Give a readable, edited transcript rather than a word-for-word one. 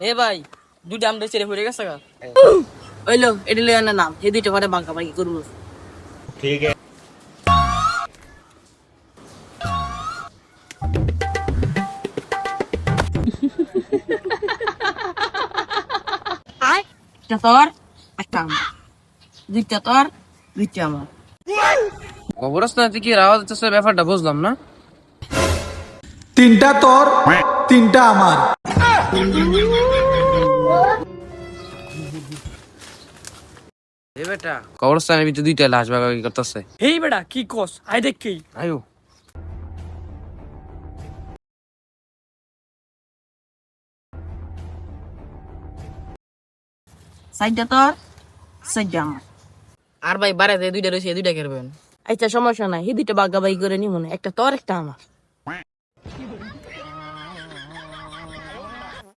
এ ভাই দুইটা আমরা ছেড়ে পড়ে গেছে গা। ওইলো এটা লই আনা নাম এই দুইটা পরে বাঁকা বাকি করবো। ठीक है। একটা তোর একটা আমার, দুইটা তোর দুইটা আমার। কবরস্থানে কি আওয়াজ হচ্ছে ব্যাপারটা বুঝলাম না। তিনটা তোর তিনটা আমার। এ বেটা কবরস্থানের ভিতরে দুইটা লাশ ভাগাভাগি করতেছে। এই বেটা কি কস আই দেখ কি আয়ো সাইডটা তোর সাইডটা আমার। আর ভাই বাড়াতে দুইটা রয়েছে দুইটা করবেন। আচ্ছা সমস্যা নাই এই দুইটা বাগা বাগি করে নিব না, একটা তোর একটা আমার।